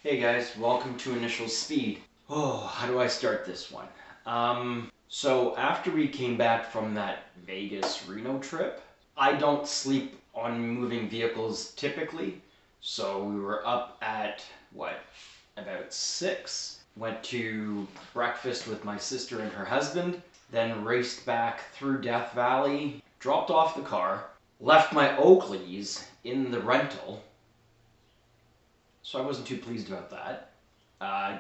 Hey guys, welcome to initialSpeed. Oh, how do I start this one? So after we came back from that Vegas-Reno trip, I don't sleep on moving vehicles typically. So we were up at, about 6. Went to breakfast with my sister and her husband, then raced back through Death Valley, dropped off the car, left my Oakleys in the rental, so I wasn't too pleased about that.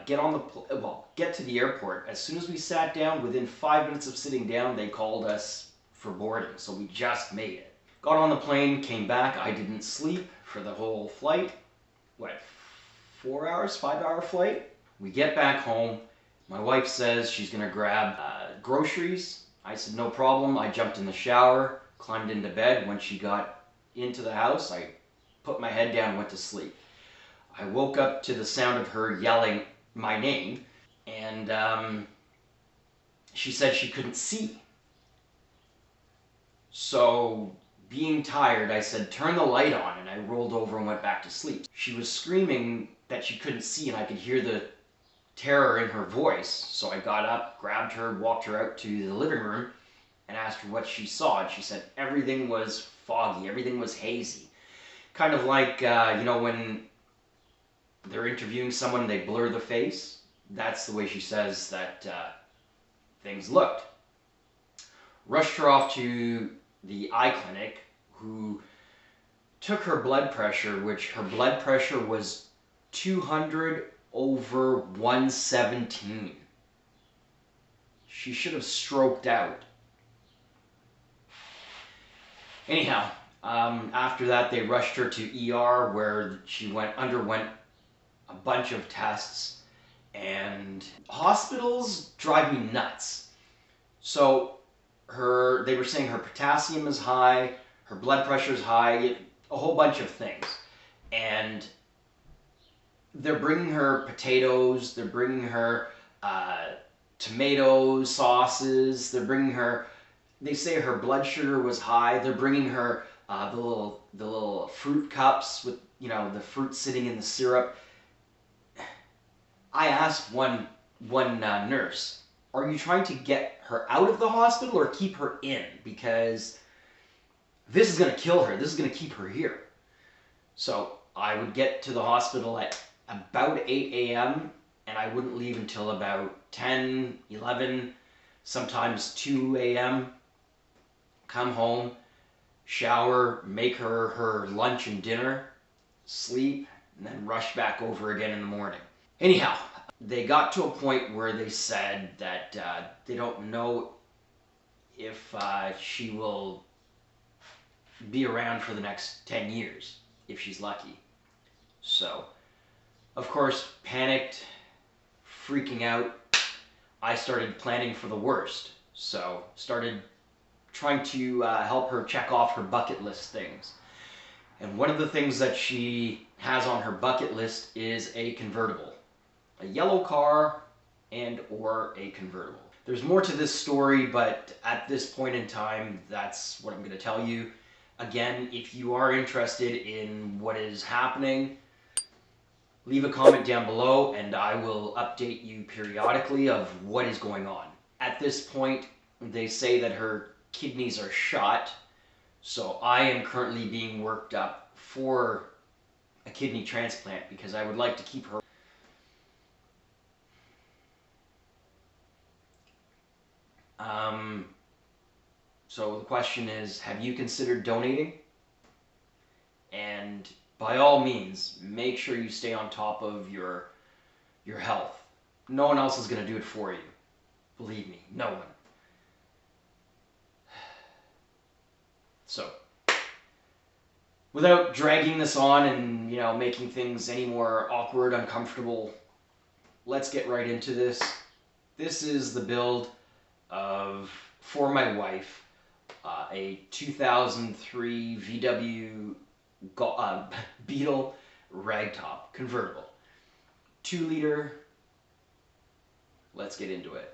Get to the airport. As soon as we sat down, within 5 minutes of sitting down, they called us for boarding, so we just made it. Got on the plane, came back. I didn't sleep for the whole flight. 4 hours, 5-hour flight? We get back home. My wife says she's gonna grab groceries. I said no problem. I jumped in the shower, climbed into bed. When she got into the house, I put my head down and went to sleep. I woke up to the sound of her yelling my name, and she said she couldn't see. So, being tired, I said, turn the light on, and I rolled over and went back to sleep. She was screaming that she couldn't see, and I could hear the terror in her voice. So I got up, grabbed her, walked her out to the living room, and asked her what she saw, and she said everything was foggy, everything was hazy. Kind of like, when they're interviewing someone and they blur the face. That's the way she says that things looked. Rushed her off to the eye clinic, who took her blood pressure, which her blood pressure was 200/117. She should have stroked out. Anyhow, after that they rushed her to ER, where she underwent a bunch of tests, and hospitals drive me nuts. So they were saying her potassium is high, her blood pressure is high, a whole bunch of things. And they're bringing her potatoes, they're bringing her tomato sauces, they say her blood sugar was high, they're bringing her the little fruit cups with, the fruit sitting in the syrup. I asked one nurse, are you trying to get her out of the hospital or keep her in? Because this is going to kill her. This is going to keep her here. So I would get to the hospital at about 8 a.m. and I wouldn't leave until about 10, 11, sometimes 2 a.m. Come home, shower, make her lunch and dinner, sleep, and then rush back over again in the morning. Anyhow, they got to a point where they said that they don't know if she will be around for the next 10 years, if she's lucky. So, of course, panicked, freaking out, I started planning for the worst. So, started trying to help her check off her bucket list things. And one of the things that she has on her bucket list is a convertible. A yellow car or a convertible. There's more to this story, but at this point in time, that's what I'm going to tell you. Again, if you are interested in what is happening, leave a comment down below and I will update you periodically of what is going on. At this point, they say that her kidneys are shot, so I am currently being worked up for a kidney transplant because I would like to keep her. So the question is, have you considered donating? And by all means, make sure you stay on top of your health. No one else is going to do it for you. Believe me, no one. So, without dragging this on and, making things any more awkward, uncomfortable, let's get right into this. This is the build for my wife, a 2003 VW Beetle ragtop convertible. 2-liter. Let's get into it.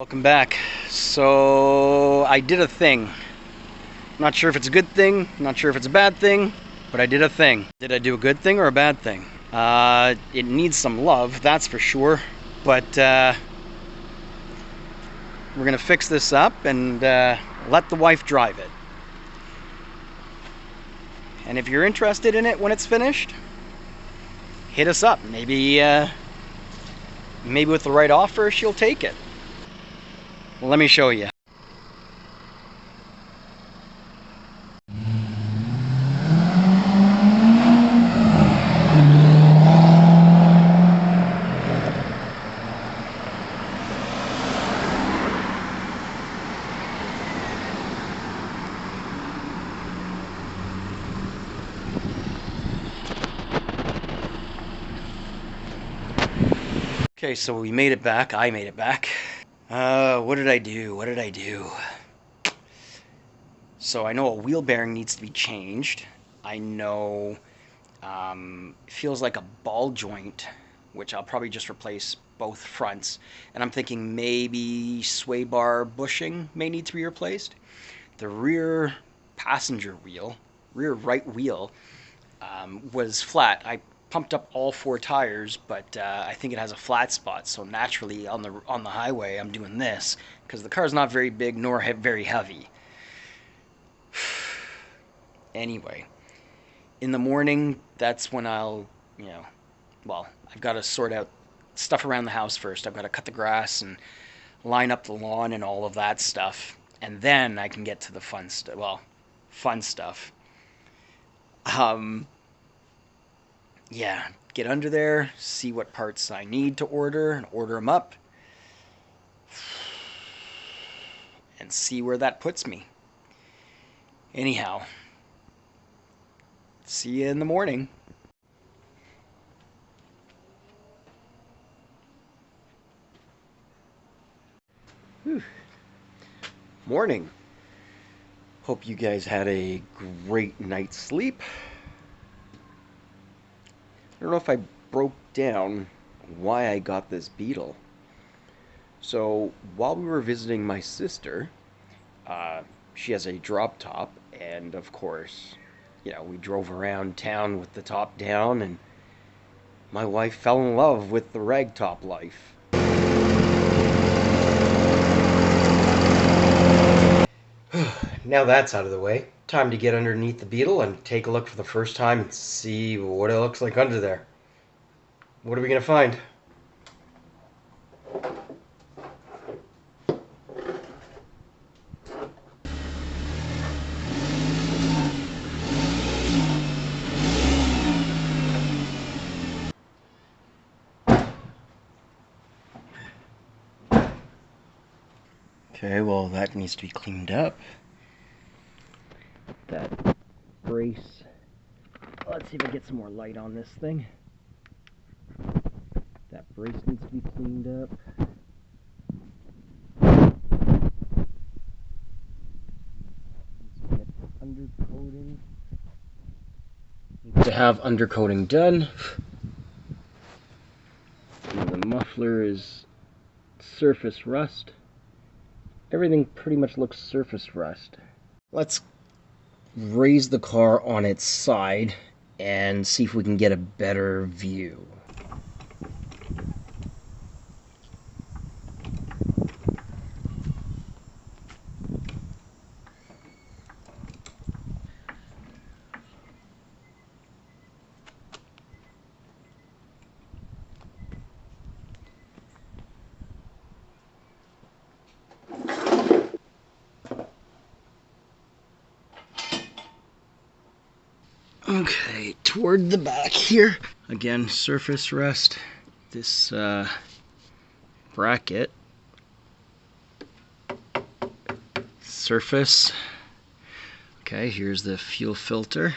Welcome back. So I did a thing. Not sure if it's a good thing, not sure if it's a bad thing, but I did a thing. Did I do a good thing or a bad thing? It needs some love, that's for sure. But we're gonna fix this up and let the wife drive it. And if you're interested in it when it's finished, hit us up. Maybe with the right offer, she'll take it. Well, let me show you. Okay, so we made it back. I made it back. What did I do? So I know a wheel bearing needs to be changed. I know it feels like a ball joint, which I'll probably just replace both fronts. And I'm thinking maybe sway bar bushing may need to be replaced. The rear passenger wheel, rear right wheel, was flat. I pumped up all 4 tires, but I think it has a flat spot, so naturally on the highway I'm doing this because the car's not very big nor very heavy. Anyway, in the morning, that's when I'll, I've got to sort out stuff around the house first. I've got to cut the grass and line up the lawn and all of that stuff, and then I can get to the fun stuff. Yeah, get under there, see what parts I need to order, and order them up, and see where that puts me. Anyhow, see you in the morning. Whew. Morning. Hope you guys had a great night's sleep. I don't know if I broke down why I got this Beetle. So while we were visiting my sister, she has a drop top, and of course, we drove around town with the top down, and my wife fell in love with the ragtop life. Now that's out of the way, time to get underneath the Beetle and take a look for the first time and see what it looks like under there. What are we gonna find? Okay, well, that needs to be cleaned up. That brace. Let's see if I get some more light on this thing. That brace needs to be cleaned up. Needs to get undercoating. Needs to have undercoating done. And the muffler is surface rust. Everything pretty much looks surface rust. Let's raise the car on its side and see if we can get a better view. Okay, toward the back here. Again, surface rust. This bracket. Surface. Okay, here's the fuel filter.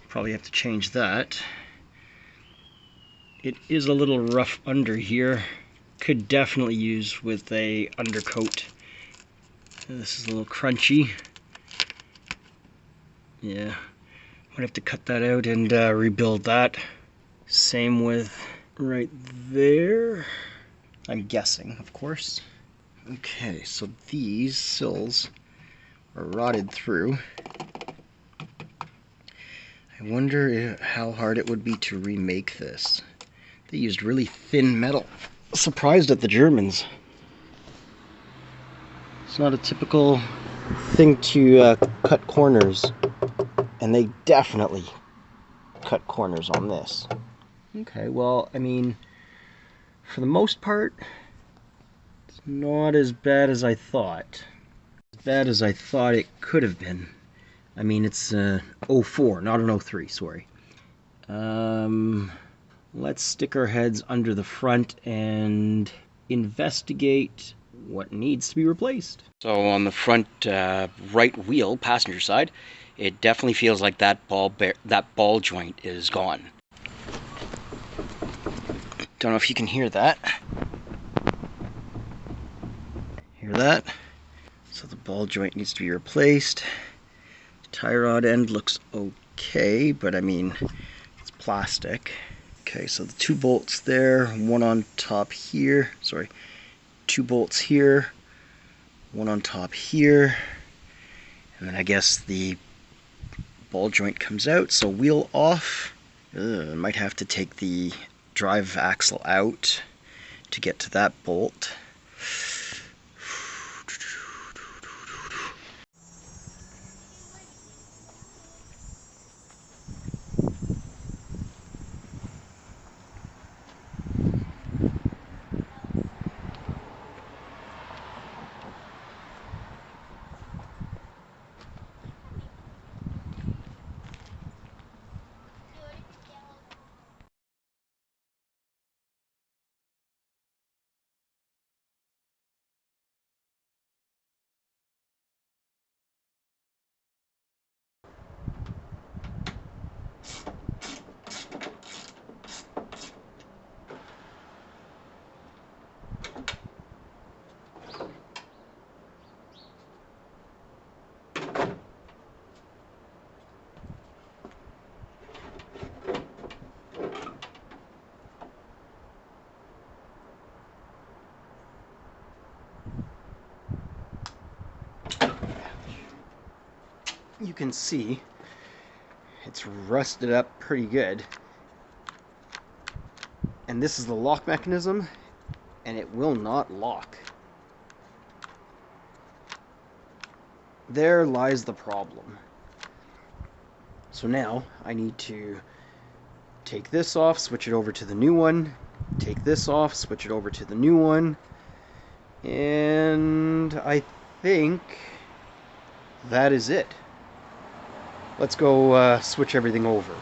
Probably have to change that. It is a little rough under here. Could definitely use with a undercoat. This is a little crunchy. Yeah, might have to cut that out and rebuild that. Same with right there. I'm guessing, of course. Okay, so these sills are rotted through. I wonder how hard it would be to remake this. They used really thin metal. Surprised at the Germans. It's not a typical thing to cut corners, and they definitely cut corners on this. Okay, well, I mean, for the most part, it's not as bad as I thought. As bad as I thought it could have been. I mean, it's 04, not an 03, sorry. Let's stick our heads under the front and investigate what needs to be replaced. So on the front right wheel, passenger side, it definitely feels like that ball joint is gone. Don't know if you can hear that. Hear that? So the ball joint needs to be replaced. Tie rod end looks okay, but I mean, it's plastic. Okay, so the 2 bolts there, one on top here, sorry, 2 bolts here, one on top here, and then I guess the ball joint comes out, so wheel off. Might have to take the drive axle out to get to that bolt. You can see it's rusted up pretty good. And this is the lock mechanism, and it will not lock. There lies the problem. So now I need to take this off, switch it over to the new one, take this off, switch it over to the new one, and I think that is it. Let's go switch everything over.